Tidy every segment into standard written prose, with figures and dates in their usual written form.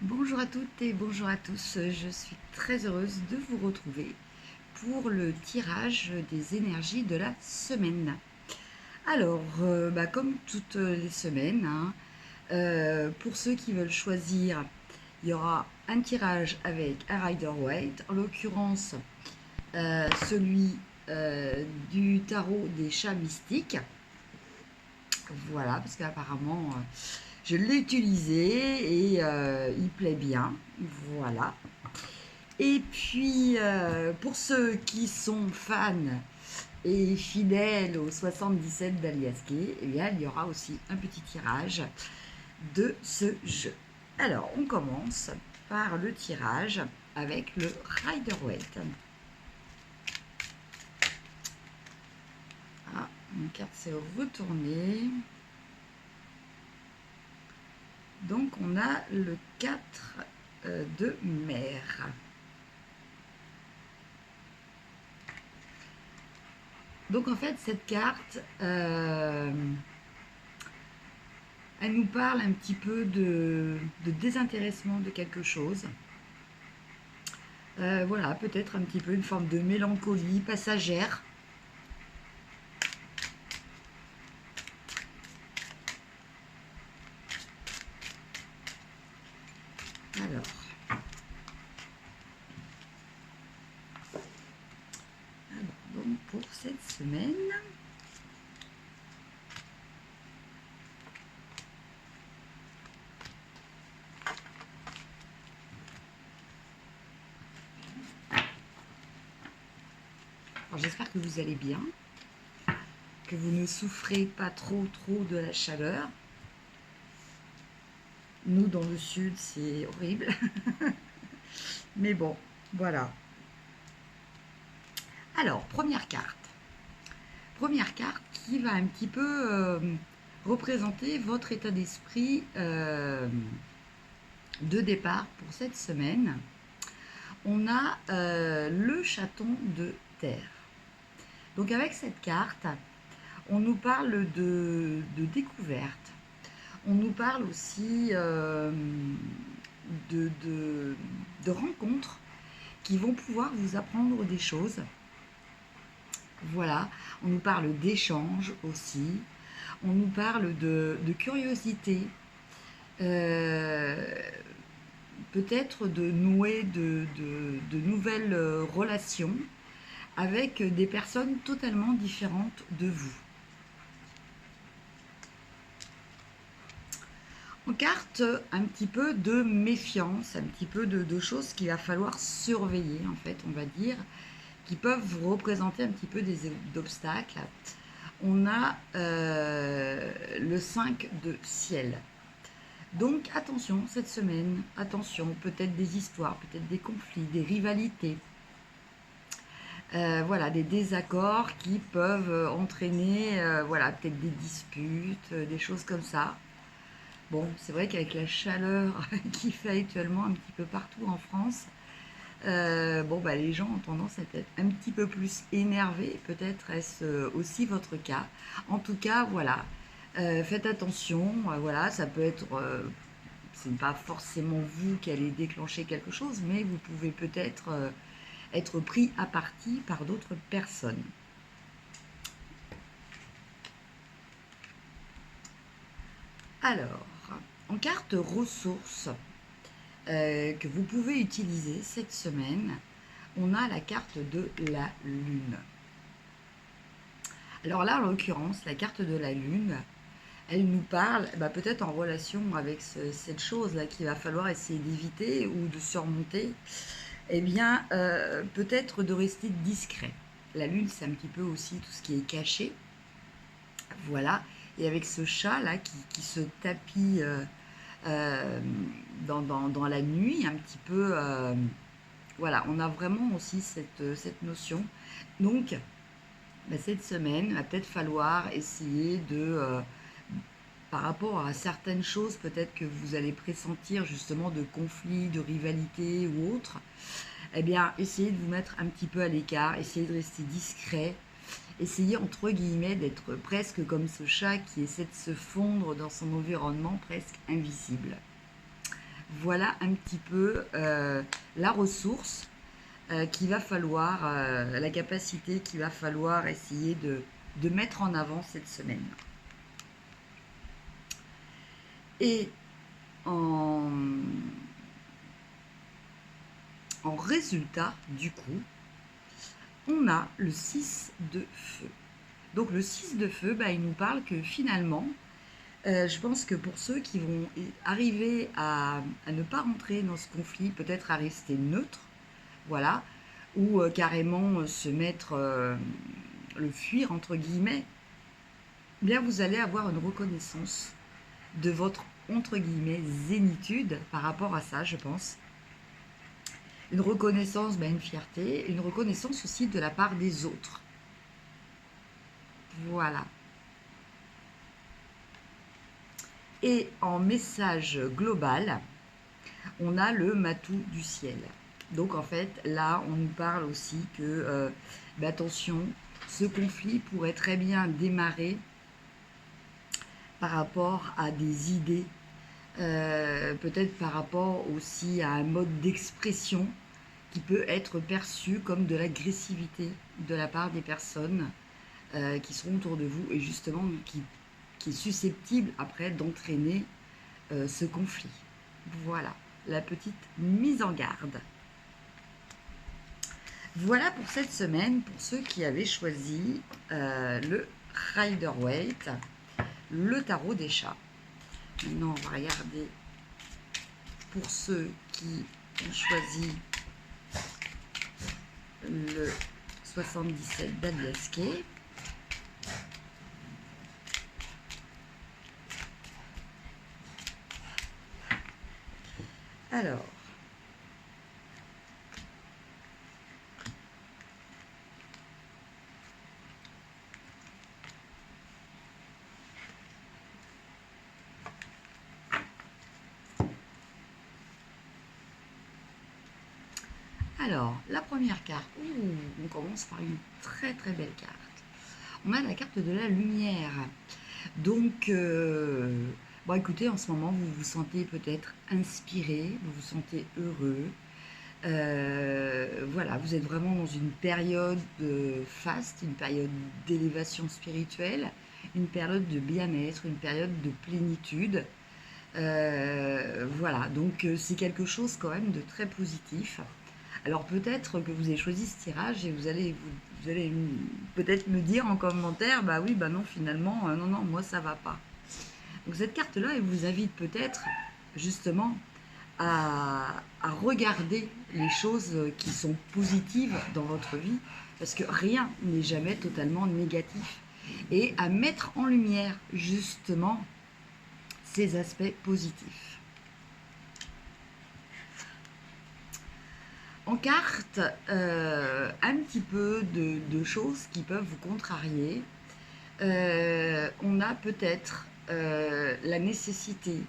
Bonjour à toutes et bonjour à tous, je suis très heureuse de vous retrouver pour le tirage des énergies de la semaine. Alors, comme toutes les semaines, pour ceux qui veulent choisir, il y aura un tirage avec un Rider-Waite, en l'occurrence celui du tarot des chats mystiques. Voilà, parce qu'apparemment je l'ai utilisé et il plaît bien. Voilà. Et puis, pour ceux qui sont fans et fidèles au 77 d'Aliaské, eh bien, il y aura aussi un petit tirage de ce jeu. Alors, on commence par le tirage avec le Rider-Waite. Ah, une carte s'est retournée. Donc, on a le 4 de mer. Donc en fait, cette carte, elle nous parle un petit peu de désintéressement de quelque chose. Voilà, peut-être un petit peu une forme de mélancolie passagère. Alors donc pour cette semaine, j'espère que vous allez bien, que vous ne souffrez pas trop de la chaleur. Nous, dans le sud, c'est horrible. Mais bon, voilà. Alors, première carte. Première carte qui va un petit peu représenter votre état d'esprit de départ pour cette semaine. On a le chaton de terre. Donc avec cette carte, on nous parle de découverte. On nous parle aussi de rencontres qui vont pouvoir vous apprendre des choses. Voilà, on nous parle d'échanges aussi. On nous parle de curiosité. Peut-être de nouer de nouvelles relations avec des personnes totalement différentes de vous. On carte un petit peu de méfiance, un petit peu de choses qu'il va falloir surveiller, en fait, on va dire, qui peuvent représenter un petit peu des obstacles. On a le 5 de ciel. Donc attention cette semaine, attention, peut-être des histoires, peut-être des conflits, des rivalités. Voilà, des désaccords qui peuvent entraîner voilà, peut-être des disputes, des choses comme ça. Bon, c'est vrai qu'avec la chaleur qu'il fait actuellement un petit peu partout en France, les gens ont tendance à être un petit peu plus énervés. Peut-être est-ce aussi votre cas. En tout cas, voilà, faites attention. Voilà, ça peut être, ce n'est pas forcément vous qui allez déclencher quelque chose, mais vous pouvez peut-être être pris à partie par d'autres personnes. Alors, en carte ressources que vous pouvez utiliser cette semaine, on a la carte de la Lune. Alors là, en l'occurrence, la carte de la Lune, elle nous parle peut-être en relation avec cette chose-là qu'il va falloir essayer d'éviter ou de surmonter. Eh bien, peut-être de rester discret. La Lune, c'est un petit peu aussi tout ce qui est caché. Voilà. Et avec ce chat-là qui se tapit dans la nuit, un petit peu... voilà, on a vraiment aussi cette notion. Donc, cette semaine, il va peut-être falloir essayer de... par rapport à certaines choses, peut-être que vous allez pressentir justement de conflits, de rivalités ou autres, eh bien, essayez de vous mettre un petit peu à l'écart, essayez de rester discret, essayez entre guillemets d'être presque comme ce chat qui essaie de se fondre dans son environnement presque invisible. voilà un petit peu la ressource qu'il va falloir, la capacité qu'il va falloir essayer de mettre en avant cette semaine. Et en résultat, du coup, on a le 6 de feu. Donc le 6 de feu, bah, il nous parle que finalement, je pense que pour ceux qui vont arriver à ne pas rentrer dans ce conflit, peut-être à rester neutre, voilà, ou carrément se mettre, le fuir entre guillemets, eh bien vous allez avoir une reconnaissance de votre entre guillemets zénitude par rapport à ça, je pense. Une reconnaissance, une fierté, une reconnaissance aussi de la part des autres. Voilà. Et en message global, on a le matou du ciel. Donc en fait, là, on nous parle aussi que, attention, ce conflit pourrait très bien démarrer par rapport à des idées, peut-être par rapport aussi à un mode d'expression qui peut être perçu comme de l'agressivité de la part des personnes qui seront autour de vous et justement qui est susceptible après d'entraîner ce conflit. Voilà, la petite mise en garde. Voilà pour cette semaine, pour ceux qui avaient choisi le Rider-Waite, le tarot des chats. Maintenant, on va regarder pour ceux qui ont choisi le 77 d'Aliasquet. Alors, la première carte, on commence par une très très belle carte. On a la carte de la lumière. Donc, écoutez, en ce moment, vous vous sentez peut-être inspiré, vous vous sentez heureux. Voilà, vous êtes vraiment dans une période faste, une période d'élévation spirituelle, une période de bien-être, une période de plénitude. Voilà, donc c'est quelque chose quand même de très positif. Alors peut-être que vous avez choisi ce tirage et vous allez peut-être me dire en commentaire, bah oui, bah non, finalement, non, moi ça va pas. Donc cette carte-là, elle vous invite peut-être justement à regarder les choses qui sont positives dans votre vie, parce que rien n'est jamais totalement négatif, et à mettre en lumière justement ces aspects positifs. En carte, un petit peu de choses qui peuvent vous contrarier. On a peut-être la nécessité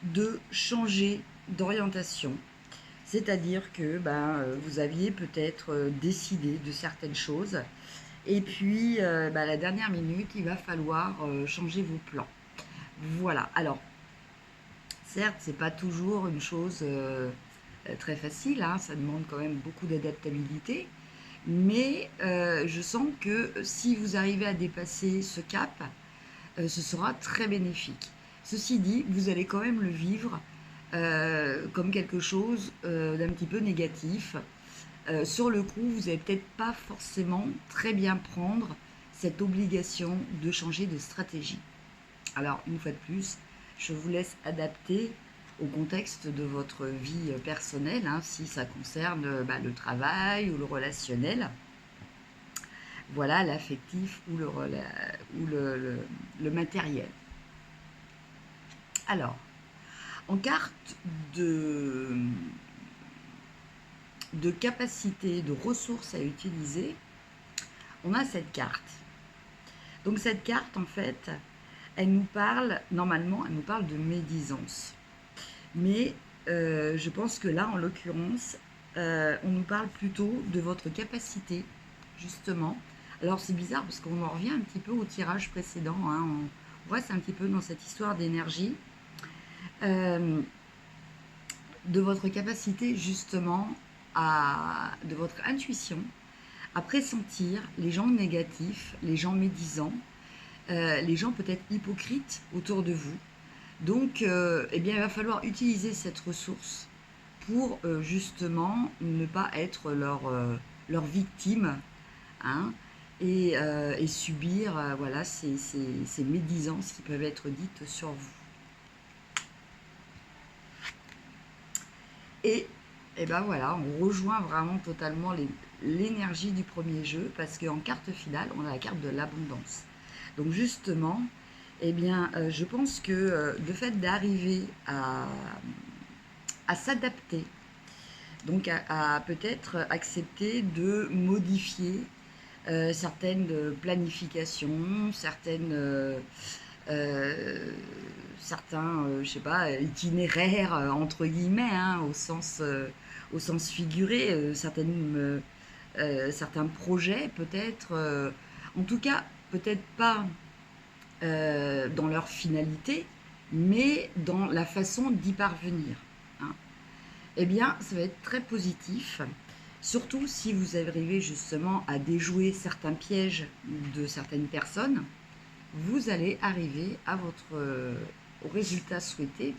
de changer d'orientation. C'est-à-dire que vous aviez peut-être décidé de certaines choses et puis la dernière minute, il va falloir changer vos plans. Voilà. Alors, certes, c'est pas toujours une chose très facile, hein, ça demande quand même beaucoup d'adaptabilité, mais je sens que si vous arrivez à dépasser ce cap, ce sera très bénéfique. Ceci dit, vous allez quand même le vivre comme quelque chose d'un petit peu négatif. Sur le coup, vous n'allez peut-être pas forcément très bien prendre cette obligation de changer de stratégie. Alors, une fois de plus, je vous laisse adapter au contexte de votre vie personnelle, hein, si ça concerne le travail ou le relationnel. Voilà, l'affectif ou le matériel. Alors, en carte de capacité, de ressources à utiliser, on a cette carte. Donc cette carte, en fait, elle nous parle, normalement, elle nous parle de médisance. Mais je pense que là, en l'occurrence, on nous parle plutôt de votre capacité, justement. Alors c'est bizarre parce qu'on en revient un petit peu au tirage précédent, hein, on reste un petit peu dans cette histoire d'énergie. de votre capacité justement de votre intuition à pressentir les gens négatifs, les gens médisants, les gens peut-être hypocrites autour de vous. Donc, eh bien, il va falloir utiliser cette ressource pour justement ne pas être leur victime, hein, et subir voilà, ces médisances qui peuvent être dites sur vous. Et ben voilà, on rejoint vraiment totalement l'énergie du premier jeu parce qu'en carte finale, on a la carte de l'abondance. Donc justement, eh bien, je pense que le fait d'arriver à s'adapter, donc à peut-être accepter de modifier certaines planifications, certains, je sais pas, itinéraires entre guillemets, hein, au sens figuré, certains projets peut-être, en tout cas peut-être pas dans leur finalité, mais dans la façon d'y parvenir, hein. Eh bien, ça va être très positif, surtout si vous arrivez justement à déjouer certains pièges de certaines personnes. Vous allez arriver à au résultat souhaité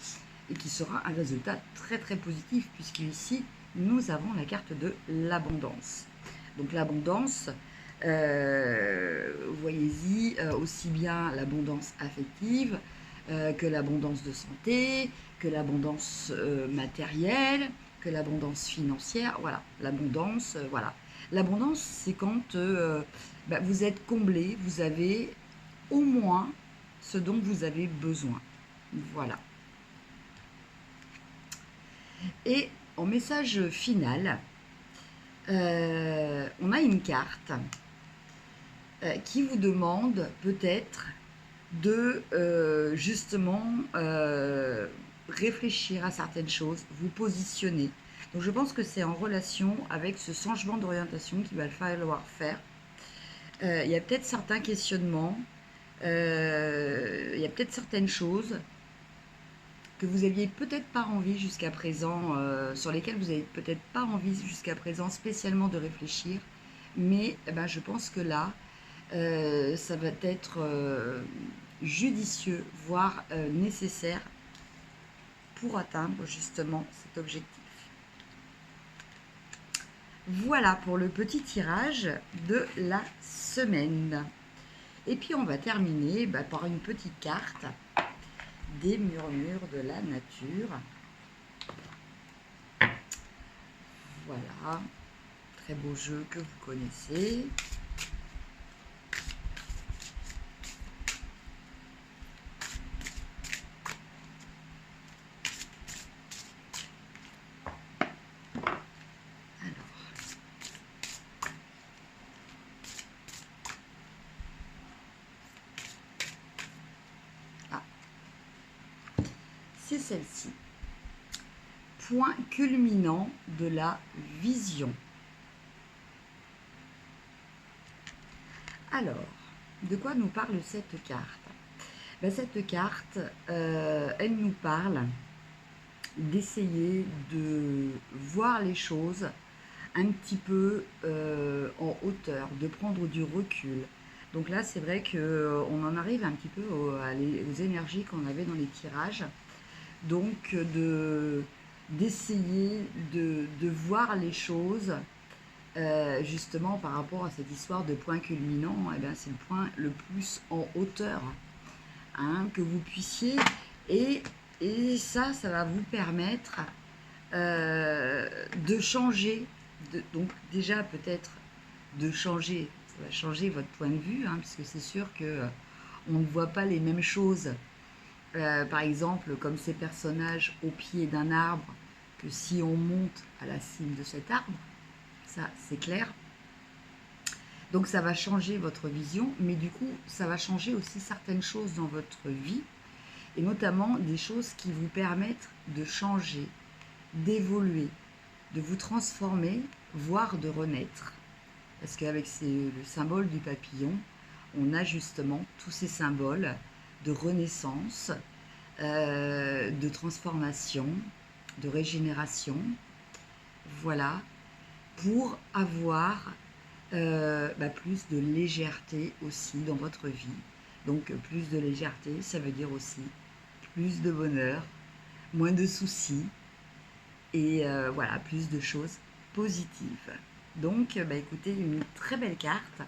et qui sera un résultat très très positif puisqu'ici nous avons la carte de l'abondance. Donc l'abondance, voyez-y aussi bien l'abondance affective que l'abondance de santé, que l'abondance matérielle, que l'abondance financière. Voilà, l'abondance, voilà. L'abondance, c'est quand vous êtes comblé, vous avez au moins ce dont vous avez besoin. Voilà. Et en message final, on a une carte qui vous demande peut-être de justement réfléchir à certaines choses, vous positionner. Donc je pense que c'est en relation avec ce changement d'orientation qu'il va falloir faire. Il y a peut-être certains questionnements, il y a peut-être certaines choses que vous aviez peut-être pas envie jusqu'à présent, sur lesquelles vous n'avez peut-être pas envie jusqu'à présent spécialement de réfléchir, mais je pense que là, ça va être judicieux, voire nécessaire pour atteindre justement cet objectif. Voilà pour le petit tirage de la semaine. Et puis on va terminer par une petite carte des murmures de la nature. Voilà, très beau jeu que vous connaissez. C'est celle-ci. Point culminant de la vision. Alors, de quoi nous parle cette carte? Cette carte, elle nous parle d'essayer de voir les choses un petit peu en hauteur, de prendre du recul. Donc là, c'est vrai qu'on en arrive un petit peu aux énergies qu'on avait dans les tirages. Donc d'essayer de voir les choses justement par rapport à cette histoire de point culminant, c'est le point le plus en hauteur, hein, que vous puissiez, et ça va vous permettre de changer, donc déjà peut-être de changer, ça va changer votre point de vue, hein, puisque c'est sûr que on ne voit pas les mêmes choses, par exemple comme ces personnages au pied d'un arbre, que si on monte à la cime de cet arbre, ça c'est clair. Donc ça va changer votre vision, mais du coup ça va changer aussi certaines choses dans votre vie, et notamment des choses qui vous permettent de changer, d'évoluer, de vous transformer, voire de renaître. Parce qu'avec le symbole du papillon, on a justement tous ces symboles de renaissance, de transformation, de régénération. Voilà, pour avoir plus de légèreté aussi dans votre vie. Donc plus de légèreté, ça veut dire aussi plus de bonheur, moins de soucis et voilà, plus de choses positives. Donc écoutez, une très belle carte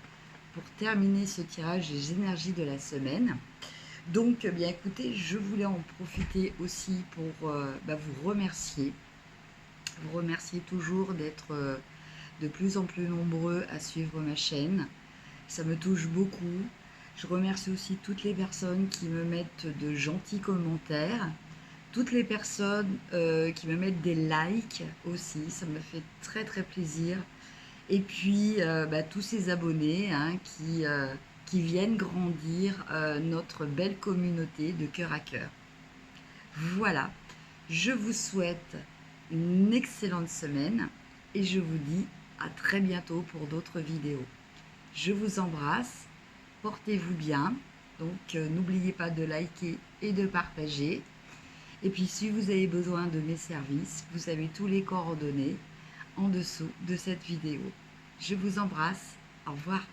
pour terminer ce tirage des énergies de la semaine. Donc écoutez, je voulais en profiter aussi pour vous remercier. Vous remercier toujours d'être de plus en plus nombreux à suivre ma chaîne. Ça me touche beaucoup. Je remercie aussi toutes les personnes qui me mettent de gentils commentaires, toutes les personnes qui me mettent des likes aussi, ça me fait très très plaisir. Et puis tous ces abonnés qui viennent grandir notre belle communauté de cœur à cœur. Voilà, je vous souhaite une excellente semaine et je vous dis à très bientôt pour d'autres vidéos. Je vous embrasse, portez-vous bien, donc n'oubliez pas de liker et de partager. Et puis si vous avez besoin de mes services, vous avez tous les coordonnées en dessous de cette vidéo. Je vous embrasse, au revoir.